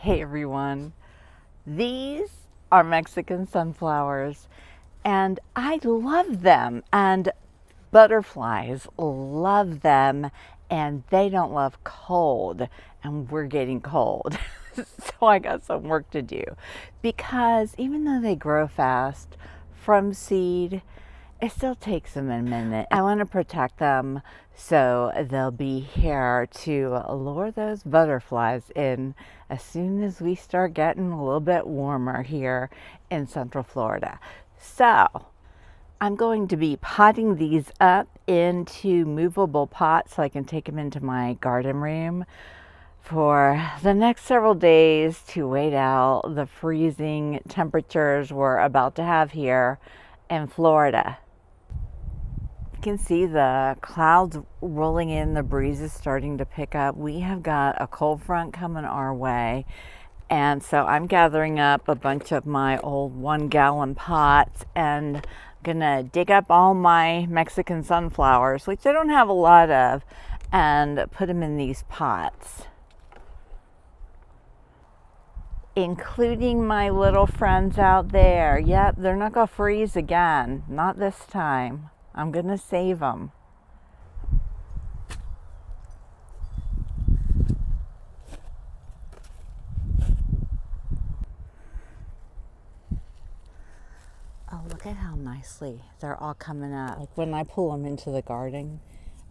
Hey everyone, these are Mexican sunflowers and I love them, and butterflies love them, and they don't love cold, and we're getting cold. So I got some work to do, because even though they grow fast from seed, it still takes them a minute. I want to protect them so they'll be here to lure those butterflies in as soon as we start getting a little bit warmer here in Central Florida. So I'm going to be potting these up into movable pots so I can take them into my garden room for the next several days to wait out the freezing temperatures we're about to have here in Florida. You can see the clouds rolling in, the breeze is starting to pick up. We have got a cold front coming our way, and so I'm gathering up a bunch of my old 1-gallon pots and I'm gonna dig up all my Mexican sunflowers, which I don't have a lot of, and put them in these pots, including my little friends out there. Yep, they're not gonna freeze again, not this time. I'm gonna save them. Oh, look at how nicely they're all coming up. Like when I pull them into the garden,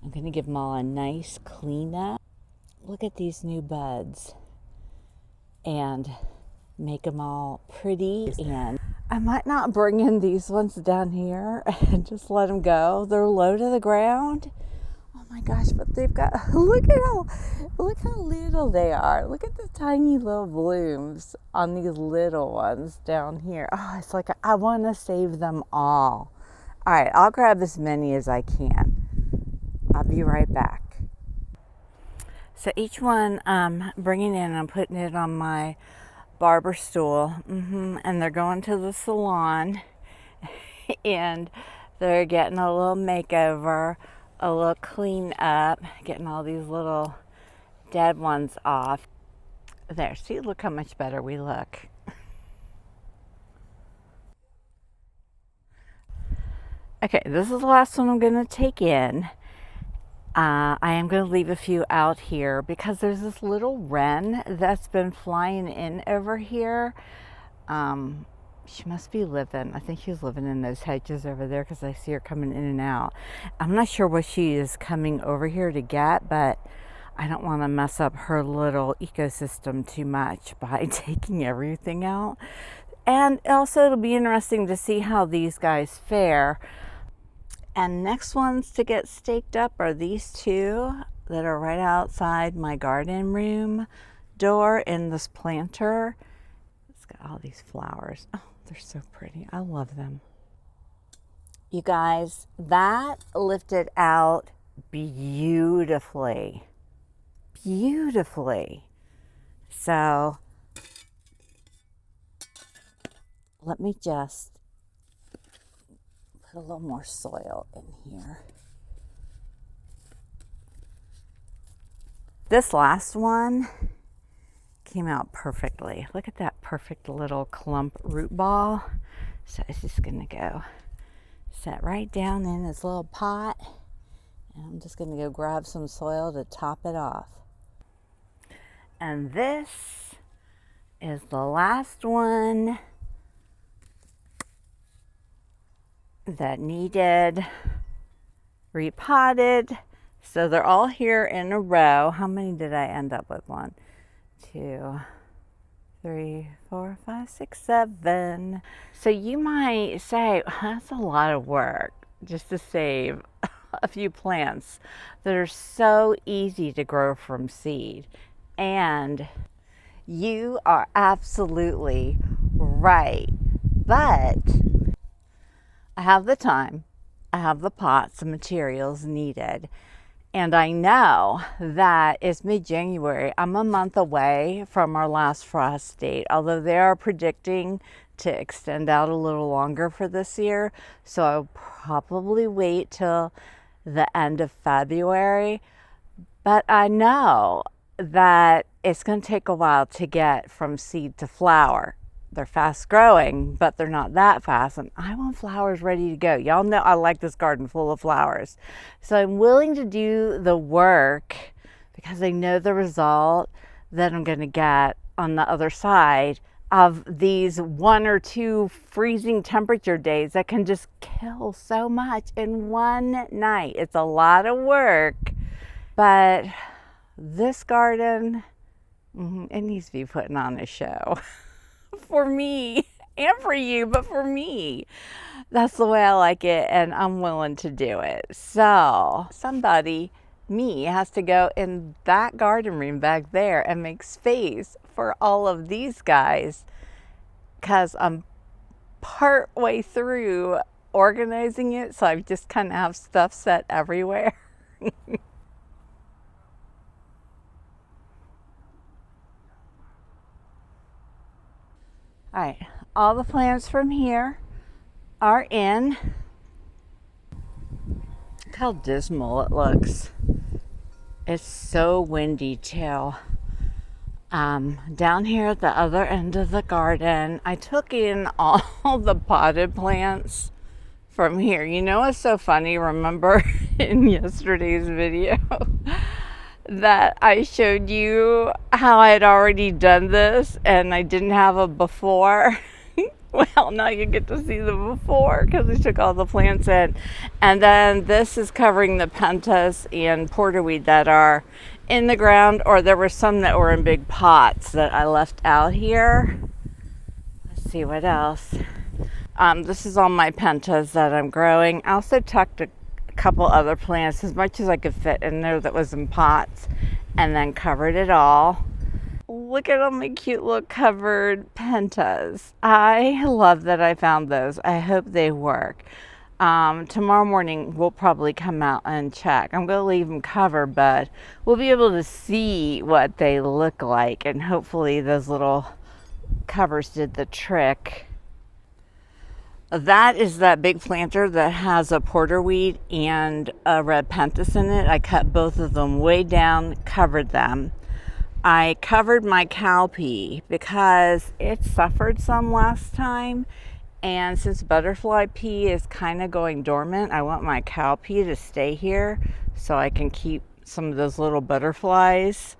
I'm gonna give them all a nice clean up. Look at these new buds and make them all pretty. And I might not bring in these ones down here and just let them go. They're low to the ground. Oh my gosh, but they've got, look how little they are. Look at the tiny little blooms on these little ones down here. Oh, it's like I want to save them all. All right, I'll grab as many as I can. I'll be right back. So each one I'm bringing in, I'm putting it on my barber stool, and they're going to the salon and they're getting a little makeover, a little clean up, getting all these little dead ones off. There, see, look how much better we look. Okay, this is the last one I'm gonna take in. I am going to leave a few out here because there's this little wren that's been flying in over here. She must be living, I think she's living in those hedges over there because I see her coming in and out. I'm not sure what she is coming over here to get, but I don't want to mess up her little ecosystem too much by taking everything out. And also it'll be interesting to see how these guys fare. And next ones to get staked up are these two that are right outside my garden room door in this planter. It's got all these flowers. Oh, they're so pretty. I love them. You guys, that lifted out beautifully. Beautifully. So let me just a little more soil in here. This last one came out perfectly. Look at that perfect little clump root ball. So it's just gonna go set right down in this little pot, and I'm just gonna go grab some soil to top it off. And this is the last one that needed repotted. So they're all here in a row. How many did I end up with? 1, 2, 3, 4, 5, 6, 7. So you might say, that's a lot of work just to save a few plants that are so easy to grow from seed. And you are absolutely right. But I have the time, I have the pots, the materials needed, and I know that it's mid-January. I'm a month away from our last frost date, although they are predicting to extend out a little longer for this year, so I'll probably wait till the end of February. But I know that it's going to take a while to get from seed to flower. They're fast growing, but they're not that fast. And I want flowers ready to go. Y'all know I like this garden full of flowers. So I'm willing to do the work because I know the result that I'm going to get on the other side of these 1 or 2 freezing temperature days that can just kill so much in one night. It's a lot of work, but this garden, it needs to be putting on a show for me and for you, but for me. That's the way I like it, and I'm willing to do it. So somebody, me, has to go in that garden room back there and make space for all of these guys, because I'm part way through organizing it, so I just kind of have stuff set everywhere. All right, all the plants from here are in. Look how dismal it looks. It's so windy too. Down here at the other end of the garden, I took in all the potted plants from here. You know what's so funny? Remember in yesterday's video that I showed you how I had already done this and I didn't have a before? Well, now you get to see the before because I took all the plants in. And then this is covering the pentas and porterweed that are in the ground, or there were some that were in big pots that I left out here. Let's see what else. This is all my pentas that I'm growing. I also tucked a couple other plants, as much as I could fit in there that was in pots, and then covered it all. Look at all my cute little covered pentas. I love that I found those. I hope they work. Tomorrow morning we'll probably come out and check. I'm going to leave them covered, but we'll be able to see what they look like, and hopefully those little covers did the trick. That is that big planter that has a porterweed and a red pentas in it. I cut both of them way down, covered them. I covered my cowpea because it suffered some last time, and since butterfly pea is kind of going dormant, I want my cowpea to stay here so I can keep some of those little butterflies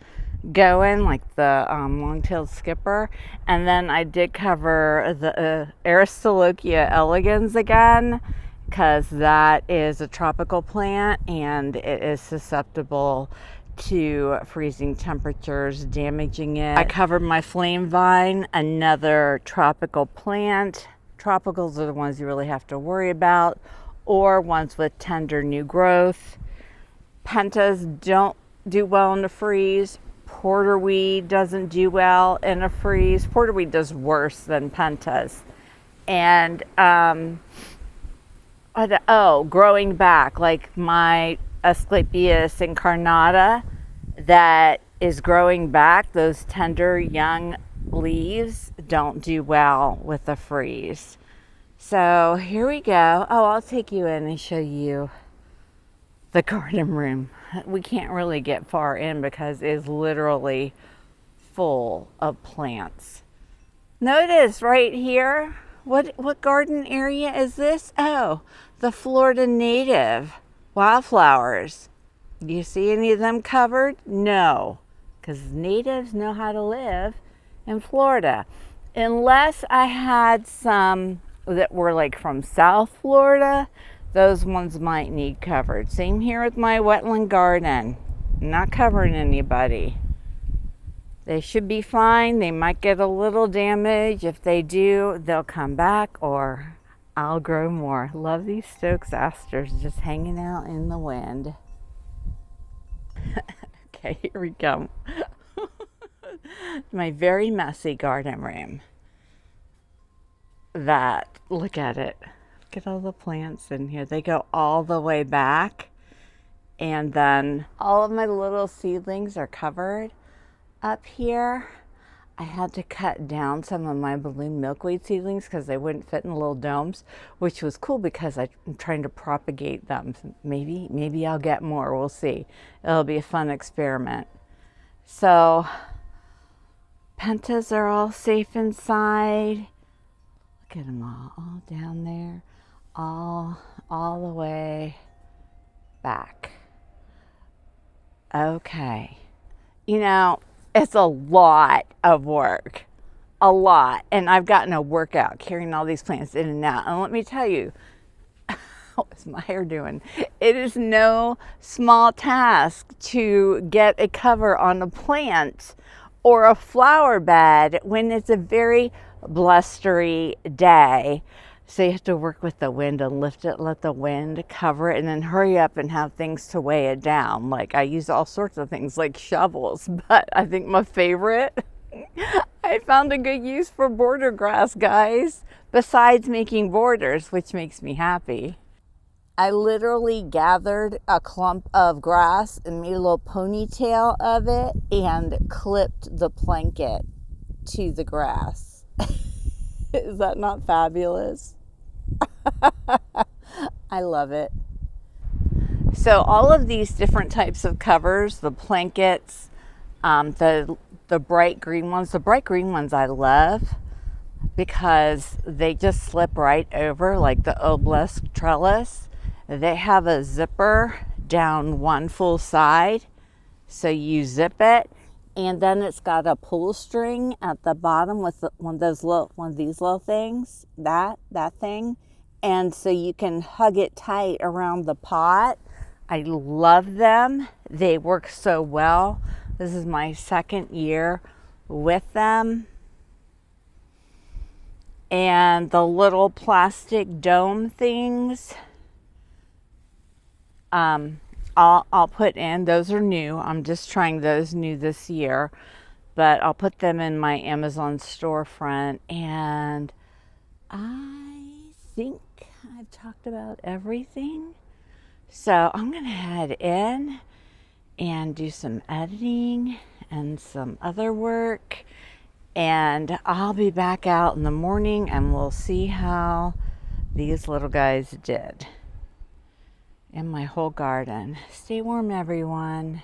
going, like the long-tailed skipper. And then I did cover the Aristolochia elegans again, because that is a tropical plant and it is susceptible to freezing temperatures damaging it. I covered my flame vine, another tropical plant. Tropicals are the ones you really have to worry about, or ones with tender new growth. Pentas don't do well in the freeze. Porterweed doesn't do well in a freeze. Porterweed does worse than pentas. And growing back, like my Asclepias incarnata that is growing back, those tender young leaves don't do well with the freeze. So here we go. Oh, I'll take you in and show you the garden room. We can't really get far in because it is literally full of plants. Notice right here, what garden area is this? Oh, the Florida native wildflowers. Do you see any of them covered? No, because natives know how to live in Florida. Unless I had some that were like from South Florida, those ones might need covered. Same here with my wetland garden. I'm not covering anybody. They should be fine. They might get a little damage. If they do, they'll come back or I'll grow more. Love these Stokes asters just hanging out in the wind. Okay, here we go. My very messy garden room. Look at it. Look at all the plants in here. They go all the way back. And then all of my little seedlings are covered up here. I had to cut down some of my balloon milkweed seedlings because they wouldn't fit in the little domes, which was cool because I'm trying to propagate them. Maybe I'll get more. We'll see. It'll be a fun experiment. So pentas are all safe inside. Look at them all down there, all the way back. Okay. You know, it's a lot of work. A lot. And I've gotten a workout carrying all these plants in and out. And let me tell you, what's my hair doing? It is no small task to get a cover on a plant or a flower bed when it's a very blustery day. So you have to work with the wind and lift it, let the wind cover it, and then hurry up and have things to weigh it down. Like I use all sorts of things like shovels, but I think my favorite, I found a good use for border grass, guys, besides making borders, which makes me happy. I literally gathered a clump of grass and made a little ponytail of it and clipped the blanket to the grass. Is that not fabulous? I love it. So all of these different types of covers, the blankets, the bright green ones I love because they just slip right over like the obelisk trellis. They have a zipper down one full side, so you zip it, and then it's got a pull string at the bottom with one of these little things, that thing, and so you can hug it tight around the pot. I love them. They work so well. This is my second year with them. And the little plastic dome things, I'll put in. Those are new. I'm just trying those new this year. But I'll put them in my Amazon storefront. And I think I've talked about everything. So I'm going to head in and do some editing and some other work. And I'll be back out in the morning and we'll see how these little guys did in my whole garden. Stay warm, everyone.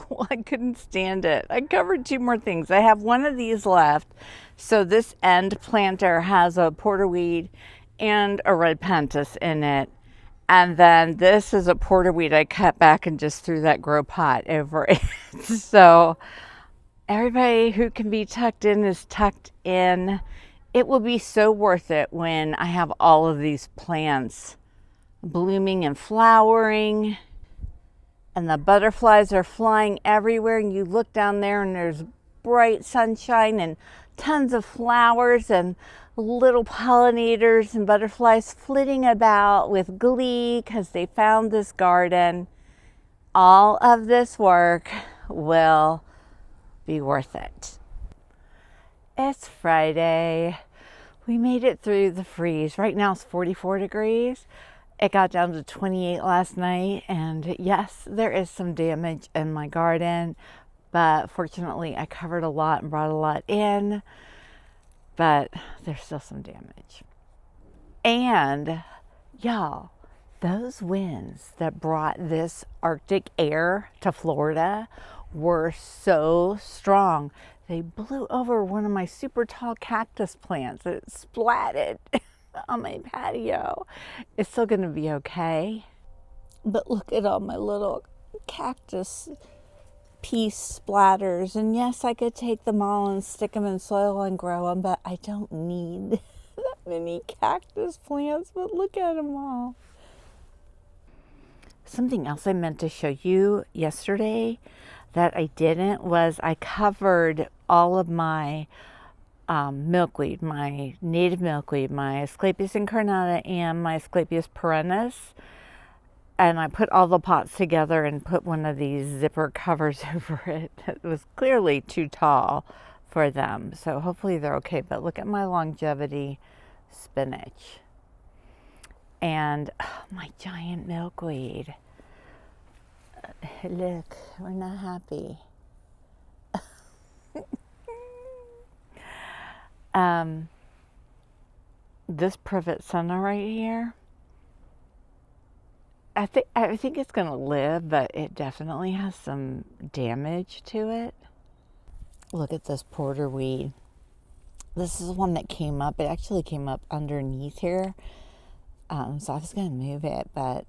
Well, I couldn't stand it. I covered two more things. I have one of these left. So this end planter has a porterweed and a red pentas in it. And then this is a porterweed I cut back and just threw that grow pot over it. So everybody who can be tucked in is tucked in. It will be so worth it when I have all of these plants blooming and flowering and the butterflies are flying everywhere, and you look down there and there's bright sunshine and tons of flowers and little pollinators and butterflies flitting about with glee because they found this garden. All of this work will be worth it. It's Friday. We made it through the freeze. Right now it's 44 degrees. It got down to 28 last night, and yes, there is some damage in my garden, but fortunately I covered a lot and brought a lot in, but there's still some damage. And y'all, those winds that brought this Arctic air to Florida were so strong. They blew over one of my super tall cactus plants. It splatted on my patio. It's still going to be okay. But look at all my little cactus piece splatters. And yes, I could take them all and stick them in soil and grow them, but I don't need that many cactus plants. But look at them all. Something else I meant to show you yesterday that I didn't was I covered all of my milkweed, my native milkweed, my Asclepias incarnata and my Asclepias perennis. And I put all the pots together and put one of these zipper covers over it. It was clearly too tall for them. So hopefully they're okay. But look at my longevity spinach. And my giant milkweed. Look, we're not happy. This privet senna right here, I think it's gonna live, but it definitely has some damage to it. Look at this porterweed. This is one that came up. It actually came up underneath here. So I was going to move it, but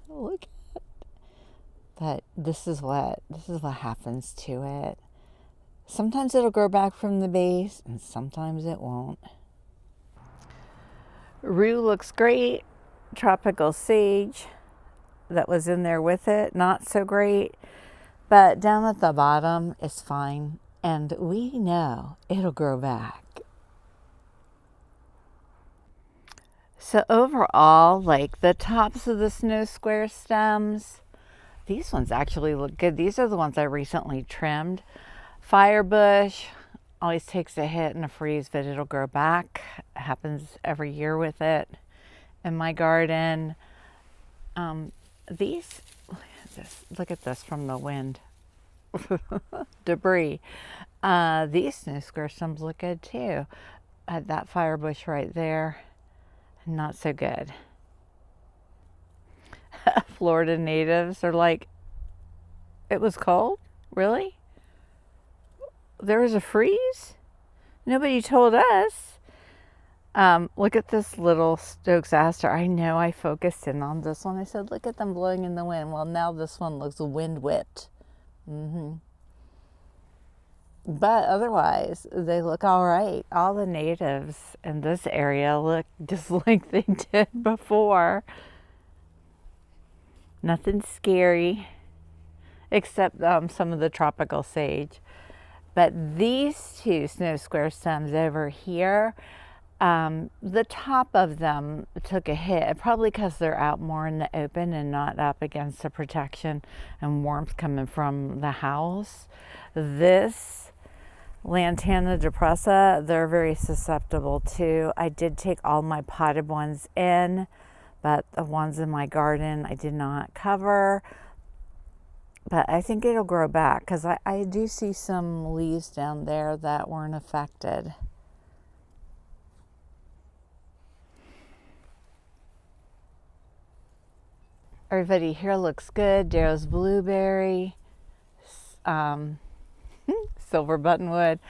look at, but this is what happens to it. Sometimes it'll grow back from the base and sometimes it won't. Rue looks great. Tropical sage that was in there with it, not so great. But down at the bottom is fine. And we know it'll grow back. So overall, like the tops of the snow square stems, these ones actually look good. These are the ones I recently trimmed. Firebush always takes a hit in a freeze, but it'll grow back. It happens every year with it in my garden. These, look at this from the wind. Debris. These snow square stems look good too. I had that firebush right there. Not so good. Florida natives are like, it was cold? Really? There was a freeze? Nobody told us. Look at this little Stokes aster. I know I focused in on this one. I said, look at them blowing in the wind. Well, now this one looks wind whipped. But otherwise, they look all right. All the natives in this area look just like they did before. Nothing scary, except some of the tropical sage. But these two snow square stems over here, the top of them took a hit, probably because they're out more in the open and not up against the protection and warmth coming from the house. This Lantana depressa, they're very susceptible too. I did take all my potted ones in, but the ones in my garden I did not cover. But I think it'll grow back because I do see some leaves down there that weren't affected. Everybody here looks good. Darrow's blueberry, silver buttonwood.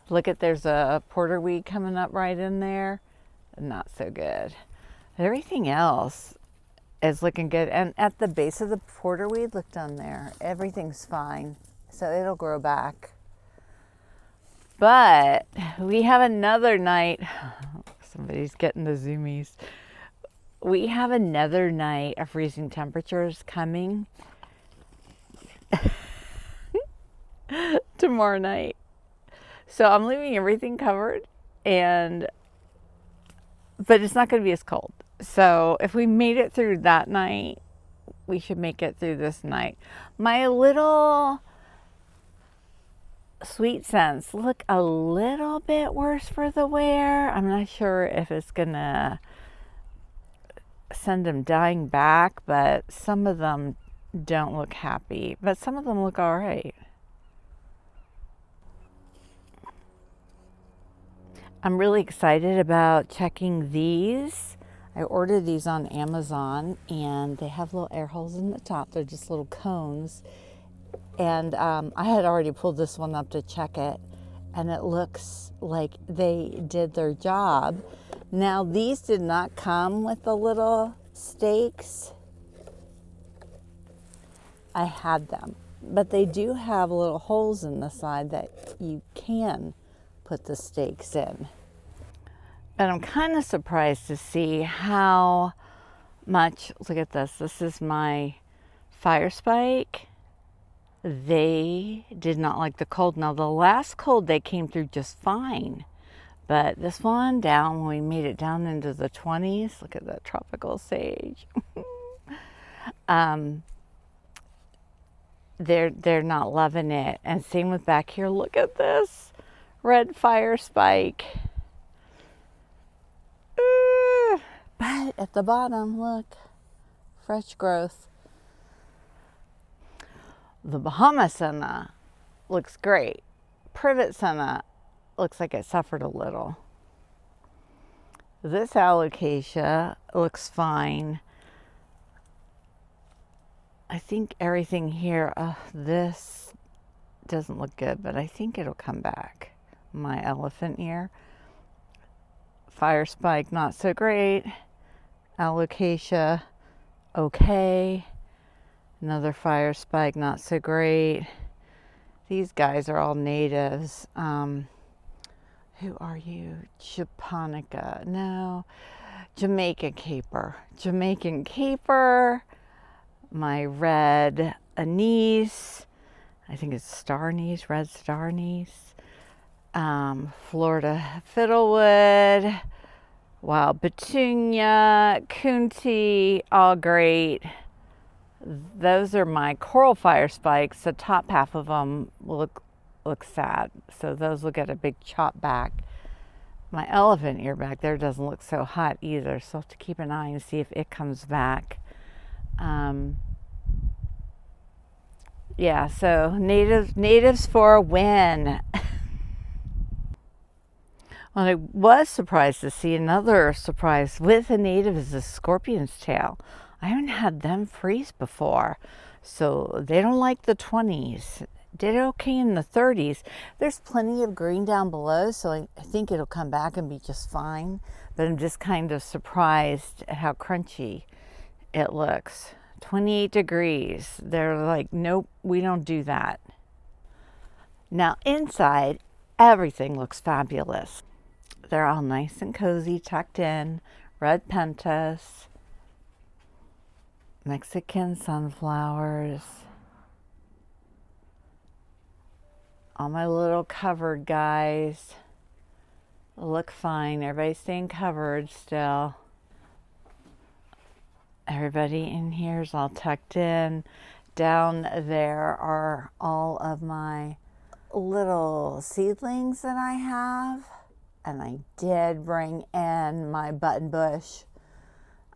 Look at, there's a porterweed coming up right in there. Not so good. Everything else is looking good. And at the base of the porterweed, look down there. Everything's fine. So it'll grow back. But we have another night. Somebody's getting the zoomies. We have another night of freezing temperatures coming tomorrow night. So I'm leaving everything covered, but it's not going to be as cold. So if we made it through that night, we should make it through this night. My little sweet scents look a little bit worse for the wear. I'm not sure if it's going to send them dying back, but some of them don't look happy, but some of them look all right. I'm really excited about checking these. I ordered these on Amazon and they have little air holes in the top. They're just little cones. And I had already pulled this one up to check it, and it looks like they did their job. Now, these did not come with the little stakes. I had them, but they do have little holes in the side that you can put the stakes in. But I'm kind of surprised to see how much, look at this. This is my fire spike. They did not like the cold. Now, the last cold, they came through just fine. But this one down, when we made it down into the 20s, look at that tropical sage. They're not loving it. And same with back here. Look at this red fire spike. But at the bottom, look, fresh growth. The Bahama senna looks great. Privet senna looks like it suffered a little. This alocasia looks fine. I think everything here, this doesn't look good, but I think it'll come back. My elephant ear. Fire spike, not so great. Alocasia, okay. Another fire spike, not so great. These guys are all natives. Who are you? Japonica. No. Jamaican caper. Jamaican caper. My red anise. I think it's star anise, red star anise. Florida fiddlewood. Wild petunia. Coontie. All great. Those are my coral fire spikes. The top half of them look sad, so those will get a big chop back. My elephant ear back there doesn't look so hot either, so I'll have to keep an eye and see if it comes back. Yeah, so natives for a win. Well, I was surprised to see another surprise with a native is a scorpion's tail. I haven't had them freeze before, so they don't like the 20s. Did okay in the 30s. There's plenty of green down below, so I think it'll come back and be just fine. But I'm just kind of surprised at how crunchy it looks. 28 degrees. They're like, nope, we don't do that. Now inside, everything looks fabulous. They're all nice and cozy, tucked in. Red pentas, Mexican sunflowers. All my little covered guys look fine. Everybody's staying covered still. Everybody in here is all tucked in. Down there are all of my little seedlings that I have. And I did bring in my button bush.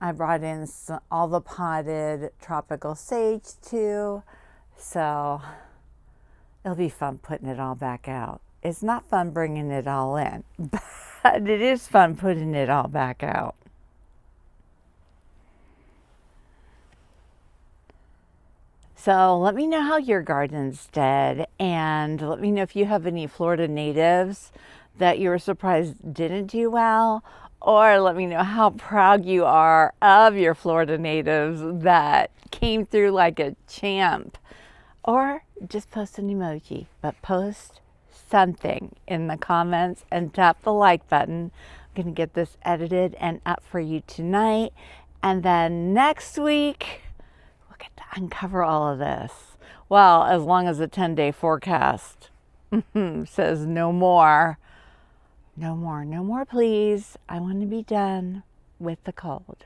I brought in all the potted tropical sage too. So it'll be fun putting it all back out. It's not fun bringing it all in, but it is fun putting it all back out. So let me know how your garden's did, and let me know if you have any Florida natives that you were surprised didn't do well, or let me know how proud you are of your Florida natives that came through like a champ. Or just post an emoji, but post something in the comments and tap the like button. I'm gonna get this edited and up for you tonight, and then next week we'll get to uncover all of this. Well, as long as the 10-day forecast says no more. No more, no more, please. I want to be done with the cold.